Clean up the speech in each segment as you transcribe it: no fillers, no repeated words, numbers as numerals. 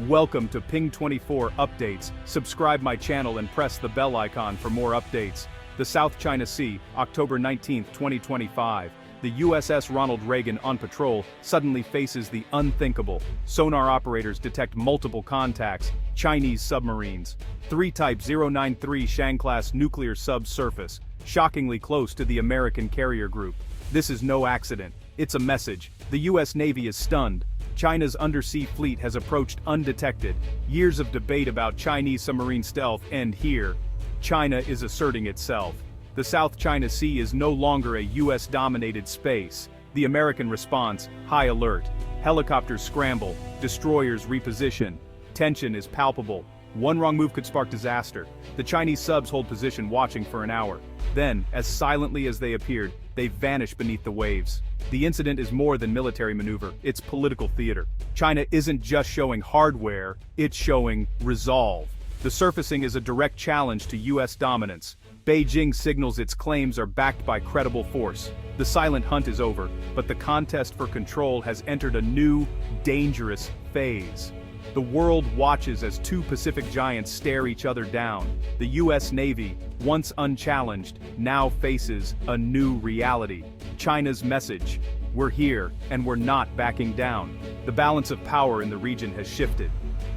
Welcome to Ping 24 Updates. Subscribe my channel and press the bell icon for more updates. The South China Sea, October 19, 2025. The USS Ronald Reagan on patrol suddenly faces the unthinkable. Sonar operators detect multiple contacts, Chinese submarines. 3 Type 093 Shang-class nuclear subsurface, shockingly close to the American carrier group. This is no accident. It's a message. The US Navy is stunned. China's undersea fleet has approached undetected. Years of debate about Chinese submarine stealth end here. China is asserting itself. The South China Sea is no longer a US-dominated space. The American response, high alert. Helicopters scramble, destroyers reposition. Tension is palpable. One wrong move could spark disaster. The Chinese subs hold position watching for an hour. Then, as silently as they appeared, they vanish beneath the waves. The incident is more than military maneuver, it's political theater. China isn't just showing hardware, it's showing resolve. The surfacing is a direct challenge to US dominance. Beijing signals its claims are backed by credible force. The silent hunt is over, but the contest for control has entered a new, dangerous phase. The world watches as 2 Pacific giants stare each other down. The US Navy, once unchallenged, now faces a new reality. China's message: we're here, and we're not backing down. The balance of power in the region has shifted.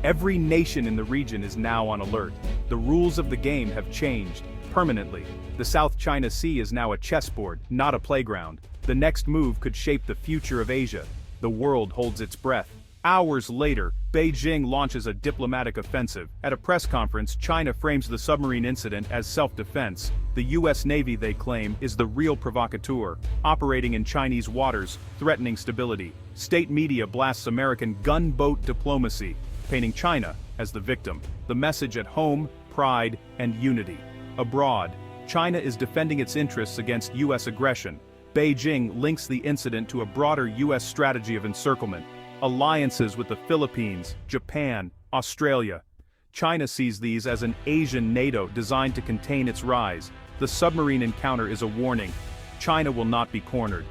Every nation in the region is now on alert. The rules of the game have changed, permanently. The South China Sea is now a chessboard, not a playground. The next move could shape the future of Asia. The world holds its breath. Hours later, Beijing launches a diplomatic offensive. At a press conference, China frames the submarine incident as self-defense. The US Navy, they claim, is the real provocateur, operating in Chinese waters, threatening stability. State media blasts American gunboat diplomacy, painting China as the victim. The message at home: pride and unity. Abroad, China is defending its interests against US aggression. Beijing links the incident to a broader US strategy of encirclement. Alliances with the Philippines, Japan, Australia. China sees these as an Asian NATO designed to contain its rise. The submarine encounter is a warning. China will not be cornered.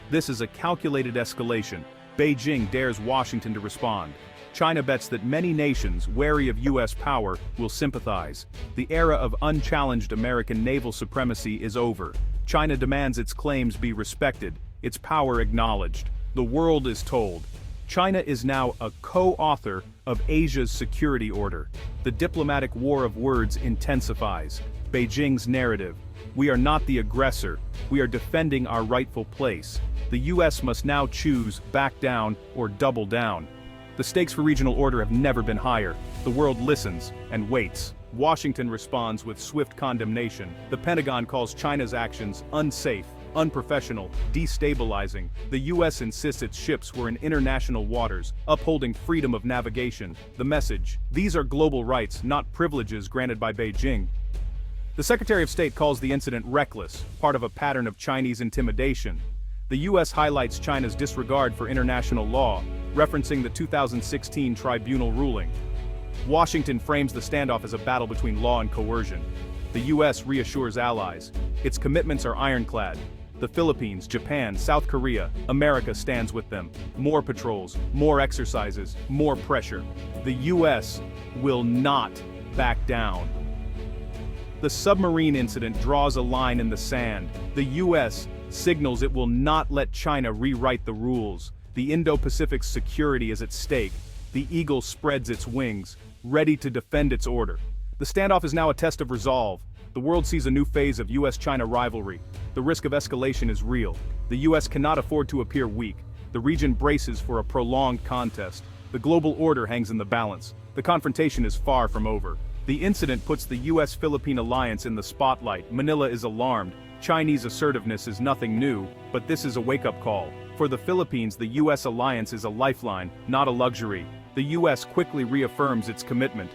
This is a calculated escalation. Beijing dares Washington to respond. China bets that many nations, wary of US power, will sympathize. The era of unchallenged American naval supremacy is over. China demands its claims be respected, its power acknowledged. The world is told. China is now a co-author of Asia's security order. The diplomatic war of words intensifies. Beijing's narrative: we are not the aggressor, we are defending our rightful place. The US must now choose back down or double down. The stakes for regional order have never been higher. The world listens and waits. Washington responds with swift condemnation. The Pentagon calls China's actions unsafe, unprofessional, destabilizing. The US insists its ships were in international waters, upholding freedom of navigation. The message: these are global rights, not privileges granted by Beijing. The Secretary of State calls the incident reckless, part of a pattern of Chinese intimidation. The US highlights China's disregard for international law, referencing the 2016 tribunal ruling. Washington frames the standoff as a battle between law and coercion. The US reassures allies. Its commitments are ironclad. The Philippines, Japan, South Korea, America stands with them. More patrols, more exercises, more pressure. The US will not back down. The submarine incident draws a line in the sand. The US signals it will not let China rewrite the rules. The Indo-Pacific security is at stake. The Eagle spreads its wings, ready to defend its order. The standoff is now a test of resolve. The world sees a new phase of US-China rivalry. The risk of escalation is real. The US cannot afford to appear weak. The region braces for a prolonged contest. The global order hangs in the balance. The confrontation is far from over. The incident puts the US-Philippine alliance in the spotlight. Manila is alarmed. Chinese assertiveness is nothing new, but this is a wake-up call. For the Philippines, the US alliance is a lifeline, not a luxury. The US quickly reaffirms its commitment.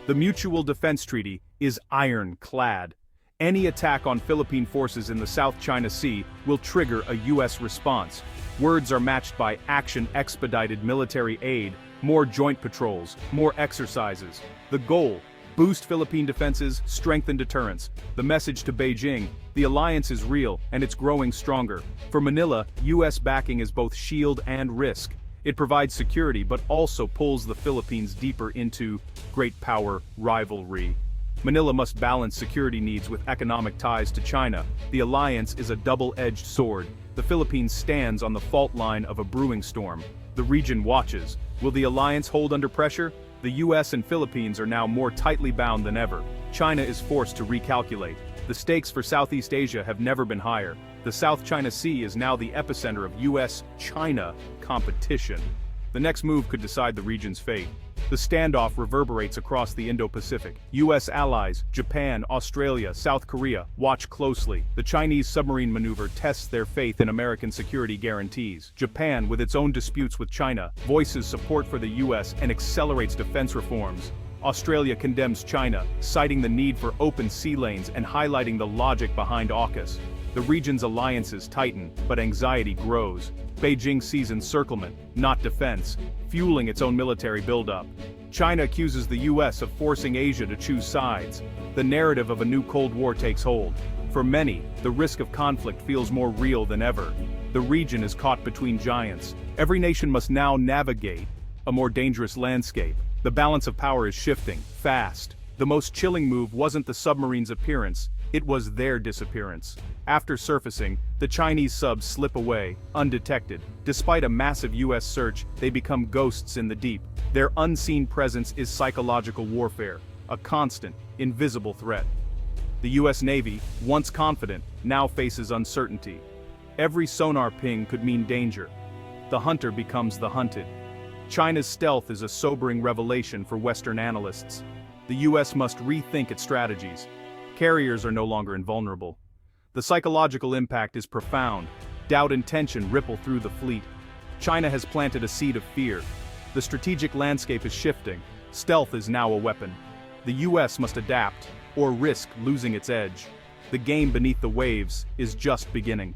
The Mutual Defense Treaty is ironclad. Any attack on Philippine forces in the South China Sea will trigger a US response. Words are matched by action-expedited military aid, more joint patrols, more exercises. The goal: boost Philippine defenses, strengthen deterrence. The message to Beijing: the alliance is real, and it's growing stronger. For Manila, US backing is both shield and risk. It provides security but also pulls the Philippines deeper into great power rivalry. Manila must balance security needs with economic ties to China. The alliance is a double-edged sword. The Philippines stands on the fault line of a brewing storm. The region watches. Will the alliance hold under pressure? The US and Philippines are now more tightly bound than ever. China is forced to recalculate. The stakes for Southeast Asia have never been higher. The South China Sea is now the epicenter of US-China competition. The next move could decide the region's fate. The standoff reverberates across the Indo-Pacific. US allies, Japan, Australia, South Korea, watch closely. The Chinese submarine maneuver tests their faith in American security guarantees. Japan, with its own disputes with China, voices support for the US and accelerates defense reforms. Australia condemns China, citing the need for open sea lanes and highlighting the logic behind AUKUS. The region's alliances tighten, but anxiety grows. Beijing sees encirclement, not defense, fueling its own military buildup. China accuses the US of forcing Asia to choose sides. The narrative of a new Cold War takes hold. For many, the risk of conflict feels more real than ever. The region is caught between giants. Every nation must now navigate a more dangerous landscape. The balance of power is shifting, fast. The most chilling move wasn't the submarine's appearance, it was their disappearance. After surfacing, the Chinese subs slip away, undetected. Despite a massive US search, they become ghosts in the deep. Their unseen presence is psychological warfare, a constant, invisible threat. The US Navy, once confident, now faces uncertainty. Every sonar ping could mean danger. The hunter becomes the hunted. China's stealth is a sobering revelation for Western analysts. The US must rethink its strategies. Carriers are no longer invulnerable. The psychological impact is profound. Doubt and tension ripple through the fleet. China has planted a seed of fear. The strategic landscape is shifting. Stealth is now a weapon. The US must adapt, or risk losing its edge. The game beneath the waves is just beginning.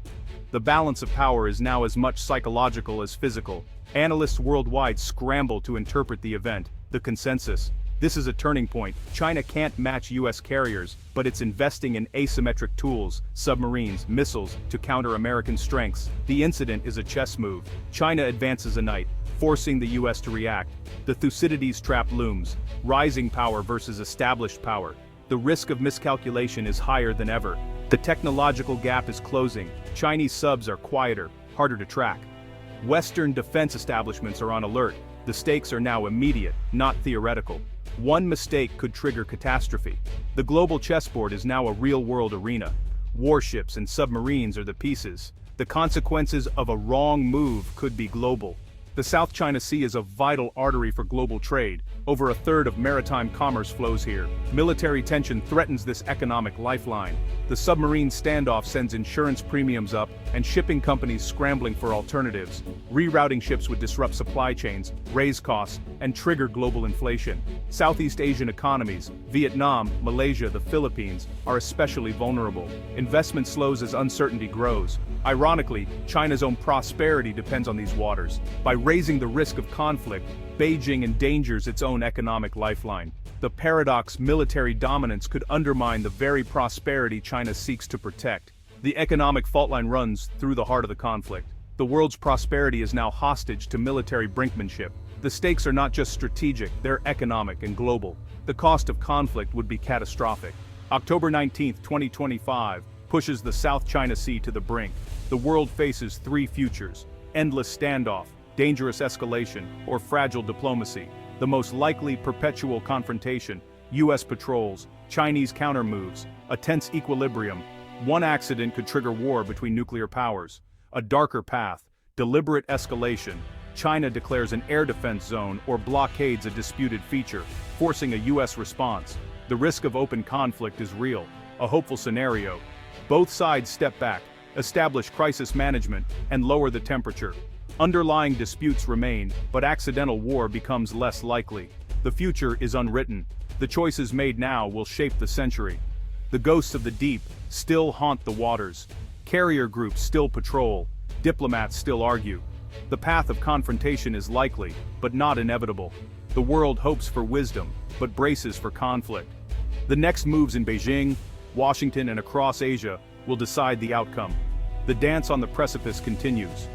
The balance of power is now as much psychological as physical. Analysts worldwide scramble to interpret the event. The consensus: this is a turning point. China can't match US carriers, but it's investing in asymmetric tools, submarines, missiles, to counter American strengths. The incident is a chess move. China advances a knight, forcing the US to react. The Thucydides trap looms. Rising power versus established power. The risk of miscalculation is higher than ever. The technological gap is closing. Chinese subs are quieter, harder to track. Western defense establishments are on alert. The stakes are now immediate, not theoretical. One mistake could trigger catastrophe. The global chessboard is now a real-world arena. Warships and submarines are the pieces. The consequences of a wrong move could be global. The South China Sea is a vital artery for global trade. Over a third of maritime commerce flows here. Military tension threatens this economic lifeline. The submarine standoff sends insurance premiums up, and shipping companies scrambling for alternatives. Rerouting ships would disrupt supply chains, raise costs, and trigger global inflation. Southeast Asian economies, Vietnam, Malaysia, the Philippines, are especially vulnerable. Investment slows as uncertainty grows. Ironically, China's own prosperity depends on these waters. By raising the risk of conflict, Beijing endangers its own economic lifeline. The paradox: military dominance could undermine the very prosperity China seeks to protect. The economic fault line runs through the heart of the conflict. The world's prosperity is now hostage to military brinkmanship. The stakes are not just strategic, they're economic and global. The cost of conflict would be catastrophic. October 19, 2025, pushes the South China Sea to the brink. The world faces three futures: endless standoff, dangerous escalation, or fragile diplomacy. The most likely: perpetual confrontation, US patrols, Chinese countermoves, a tense equilibrium. One accident could trigger war between nuclear powers. A darker path: deliberate escalation. China declares an air defense zone or blockades a disputed feature, forcing a US response. The risk of open conflict is real. A hopeful scenario: both sides step back, establish crisis management, and lower the temperature. Underlying disputes remain, but accidental war becomes less likely. The future is unwritten. The choices made now will shape the century. The ghosts of the deep still haunt the waters. Carrier groups still patrol. Diplomats still argue. The path of confrontation is likely, but not inevitable. The world hopes for wisdom, but braces for conflict. The next moves in Beijing, Washington, and across Asia will decide the outcome. The dance on the precipice continues.